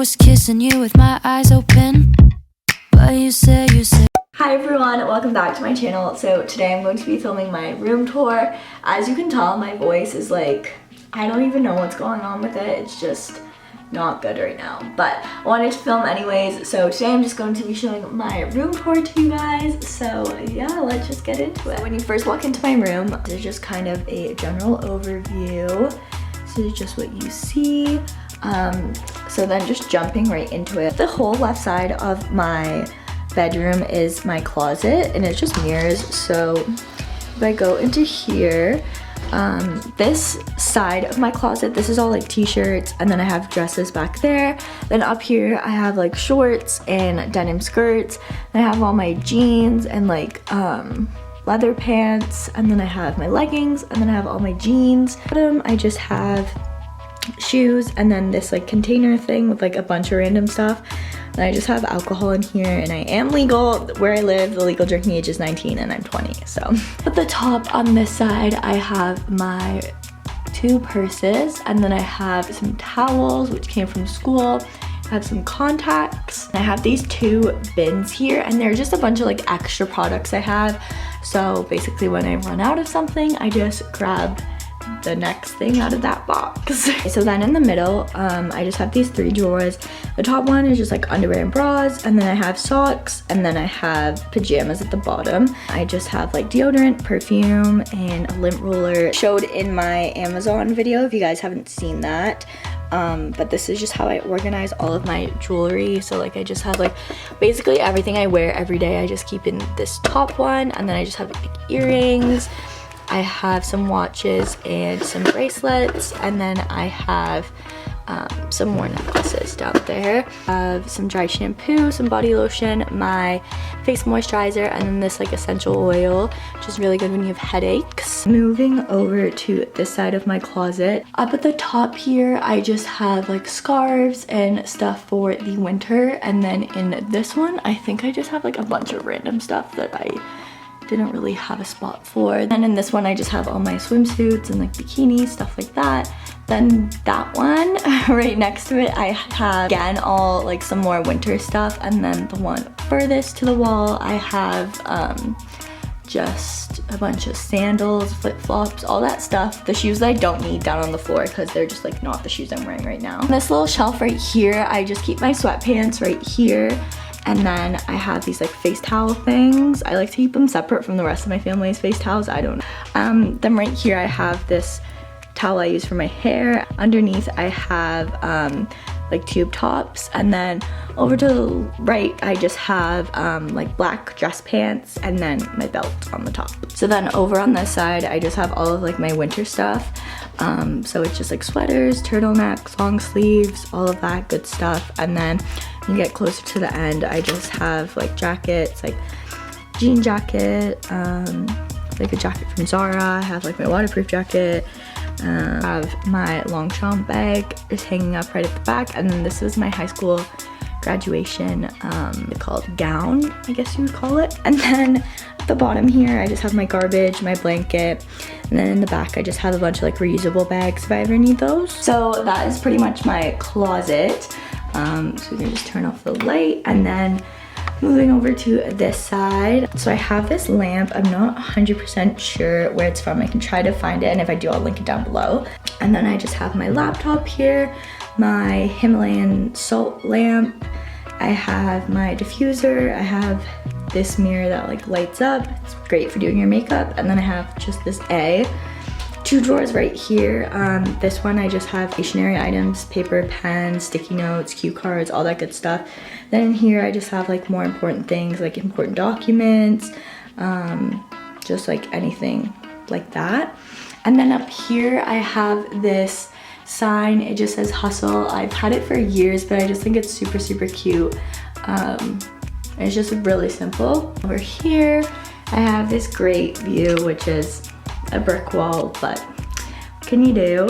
was kissing you with my eyes open, but you said. Hi everyone, welcome back to my channel. So today I'm going to be filming my room tour. As you can tell, my voice is like, I don't even know what's going on with it. It's just not good right now, but I wanted to film anyways. So today I'm just going to be showing my room tour to you guys. So yeah, let's just get into it. When you first walk into my room, there's just kind of a general overview. This is just what you see. So then just jumping right into it. The whole left side of my bedroom is my closet, and it's just mirrors. So if I go into here, this side of my closet, this is all like t-shirts, and then I have dresses back there. Then up here I have like shorts and denim skirts, and I have all my jeans and like leather pants, and then I have my leggings, and then I have all my jeans. Bottom I just have shoes, and then this like container thing with like a bunch of random stuff. And I just have alcohol in here, and I am legal where I live. The legal drinking age is 19 and I'm 20. So at the top on this side I have my 2 purses, and then I have some towels which came from school. I have some contacts. I have these 2 bins here, and they're just a bunch of like extra products I have. So basically when I run out of something, I just grab the next thing out of that box. So then in the middle, I just have these 3 drawers. The top one is just like underwear and bras, and then I have socks, and then I have pajamas at the bottom. I just have like deodorant, perfume, and a lint roller. Showed in my Amazon video if you guys haven't seen that. But this is just how I organize all of my jewelry. So like I just have like basically everything I wear every day I just keep in this top one, and then I just have like earrings. I have some watches and some bracelets, and then I have some more necklaces down there. I have some dry shampoo, some body lotion, my face moisturizer, and then this like essential oil, which is really good when you have headaches. Moving over to this side of my closet. Up at the top here, I just have like scarves and stuff for the winter, and then in this one, I think I just have like a bunch of random stuff that I didn't really have a spot for. And in this one I just have all my swimsuits and like bikinis, stuff like that. Then that one right next to it, I have again all like some more winter stuff, and then the one furthest to the wall I have just a bunch of sandals, flip-flops, all that stuff. The shoes that I don't need down on the floor because they're just like not the shoes I'm wearing right now. On this little shelf right here, I just keep my sweatpants right here. And then I have these like face towel things. I like to keep them separate from the rest of my family's face towels. I don't know. Then right here I have this towel I use for my hair. Underneath I have like tube tops, and then over to the right I just have like black dress pants, and then my belt on the top. So then over on this side I just have all of like my winter stuff. So it's just like sweaters, turtlenecks, long sleeves, all of that good stuff. And then when you get closer to the end, I just have like jackets, like jean jacket, like a jacket from Zara. I have like my waterproof jacket. I have my Longchamp bag is hanging up right at the back, and then this is my high school graduation called gown, I guess you would call it. And then at the bottom here I just have my garbage, my blanket, and then in the back I just have a bunch of like reusable bags if I ever need those. So that is pretty much my closet. So we can just turn off the light, and then moving over to this side. So I have this lamp. I'm not 100% sure where it's from. I can try to find it, and if I do, I'll link it down below. And then I just have my laptop here, my Himalayan salt lamp. I have my diffuser. I have this mirror that like lights up. It's great for doing your makeup. And then I have just this 2 drawers right here. This one I just have stationery items, paper, pens, sticky notes, cue cards, all that good stuff. Then in here I just have like more important things, like important documents, just like anything like that. And then up here I have this sign. It just says hustle. I've had it for years, but I just think it's super, super cute. It's just really simple. Over here I have this great view, which is a brick wall, but what can you do?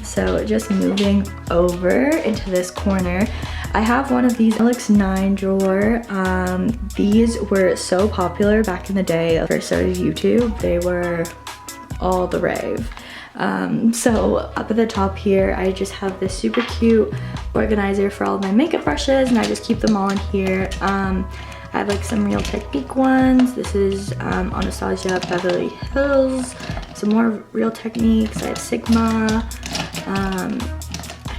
So just moving over into this corner, I have one of these Alex 9 drawer. These were so popular back in the day. When I first started YouTube, they were all the rave. So up at the top here, I just have this super cute organizer for all of my makeup brushes, and I just keep them all in here. I have like some Real Technique ones. This is Anastasia Beverly Hills. Some more Real Techniques. I have Sigma. I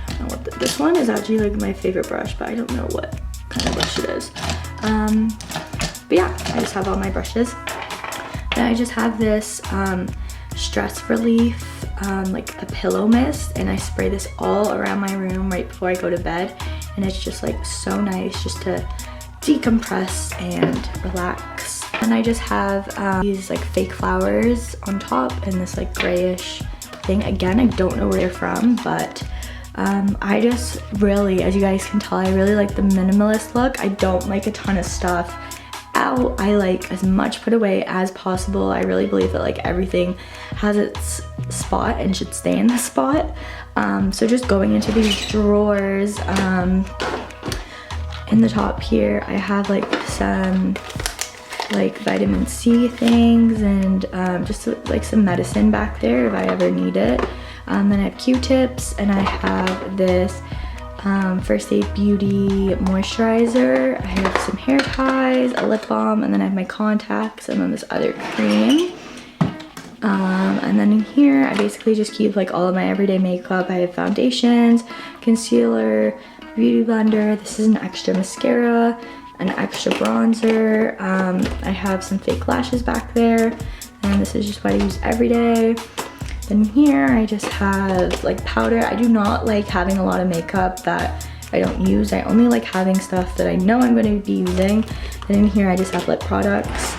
don't know what this one is actually like my favorite brush, but I don't know what kind of brush it is. But yeah, I just have all my brushes. Then I just have this stress relief, like a pillow mist, and I spray this all around my room right before I go to bed, and it's just like so nice just to decompress and relax. And I just have these like fake flowers on top and this like grayish thing. Again, I don't know where they're from, but I just really, as you guys can tell, I really like the minimalist look. I don't like a ton of stuff out. I like as much put away as possible. I really believe that like everything has its spot and should stay in the spot. So just going into these drawers, in the top here, I have like some like vitamin C things and just like some medicine back there if I ever need it. Then I have Q-tips, and I have this First Aid Beauty moisturizer. I have some hair ties, a lip balm, and then I have my contacts, and then this other cream. And then in here, I basically just keep like all of my everyday makeup. I have foundations, concealer, beauty blender. This is an extra mascara, an extra bronzer. I have some fake lashes back there, and this is just what I use every day. Then here I just have like powder. I do not like having a lot of makeup that I don't use. I only like having stuff that I know I'm going to be using. Then in here I just have lip products.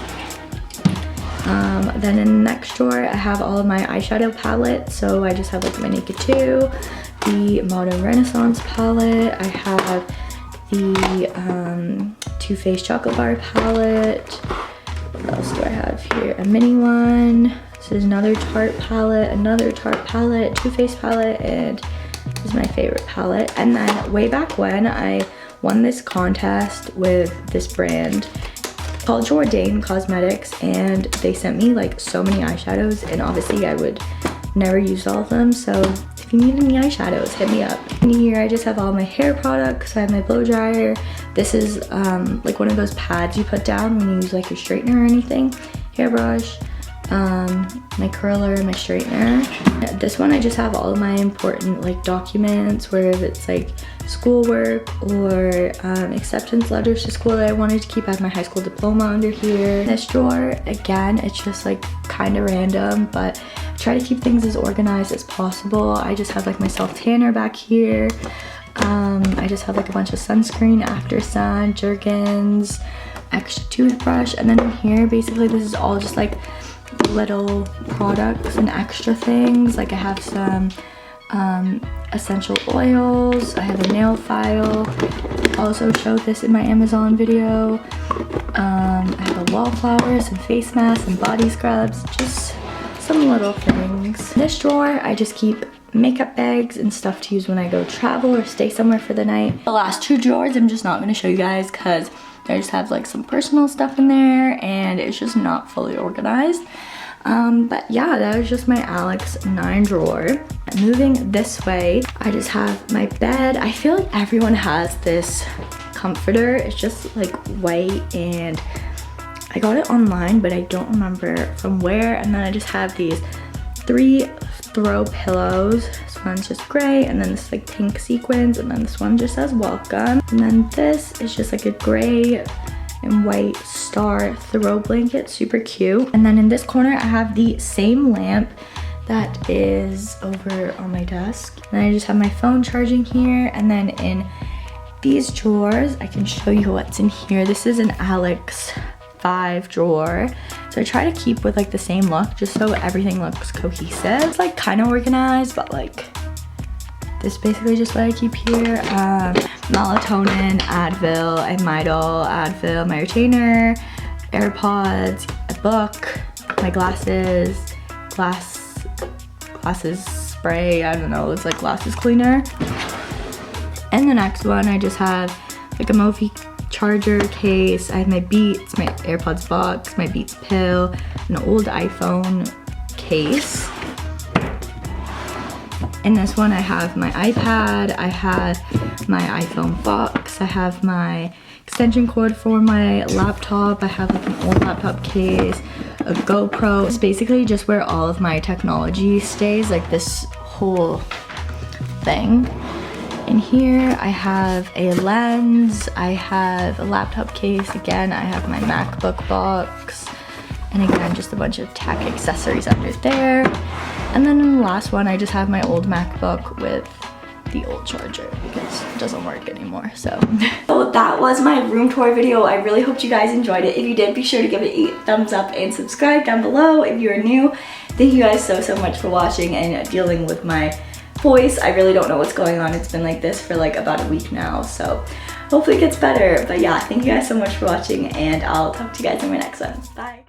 Then in the next drawer I have all of my eyeshadow palettes. So I just have like my Naked 2, the Modern Renaissance palette. I have the Too Faced Chocolate Bar palette. What else do I have here? A mini one. This is another Tarte palette, Too Faced palette, and this is my favorite palette. And then way back when, I won this contest with this brand called Jourdain Cosmetics, and they sent me like so many eyeshadows, and obviously I would never use all of them, so if you need any eyeshadows, hit me up. In here I just have all my hair products. I have my blow dryer. This is like one of those pads you put down when you use like your straightener or anything. Hairbrush, my curler, my straightener. This one I just have all of my important like documents, where if it's like schoolwork or acceptance letters to school that I wanted to keep. I have my high school diploma under here. This drawer, again, it's just like kind of random, but I try to keep things as organized as possible. I just have like my self tanner back here. I just have like a bunch of sunscreen, after sun, Jergens, extra toothbrush, and then in here basically this is all just like little products and extra things. Like I have some essential oils. I have a nail file. Also showed this in my Amazon video. I have a wallflower, some face masks, some body scrubs, just some little things. In this drawer I just keep makeup bags and stuff to use when I go travel or stay somewhere for the night. The last two drawers I'm just not going to show you guys because I just have like some personal stuff in there and it's just not fully organized. But yeah, that was just my Alex 9 drawer. Moving this way, I just have my bed. I feel like everyone has this comforter. It's just like white, and I got it online, but I don't remember from where. And then I just have these 3 throw pillows. This one's just gray, and then this like pink sequins, and then this one just says welcome. And then this is just like a gray and white star throw blanket, super cute. And then in this corner I have the same lamp that is over on my desk. And I just have my phone charging here. And then in these drawers I can show you what's in here. This is an Alex 5 drawer, so I try to keep with like the same look just so everything looks cohesive. It's like kind of organized, but like this is basically just what I keep here. Melatonin, Advil, I have Midol, Advil, my retainer, AirPods, a book, my glasses spray, I don't know, it's like glasses cleaner. And the next one I just have like a Mophie charger case. I have my Beats, my AirPods box, my Beats pill, an old iPhone case. In this one I have my iPad, I have my iPhone box, I have my extension cord for my laptop, I have like an old laptop case, a GoPro. It's basically just where all of my technology stays, like this whole thing. In here I have a lens, I have a laptop case, again I have my MacBook box, and again just a bunch of tech accessories under there. And then in the last one I just have my old MacBook with the old charger because it doesn't work anymore. So that was my room tour video. I really hope you guys enjoyed it. If you did, be sure to give it a thumbs up and subscribe down below if you're new. Thank you guys so much for watching and dealing with my voice. I really don't know what's going on. It's been like this for like about a week now, so hopefully it gets better. But yeah, thank you guys so much for watching, and I'll talk to you guys in my next one. Bye.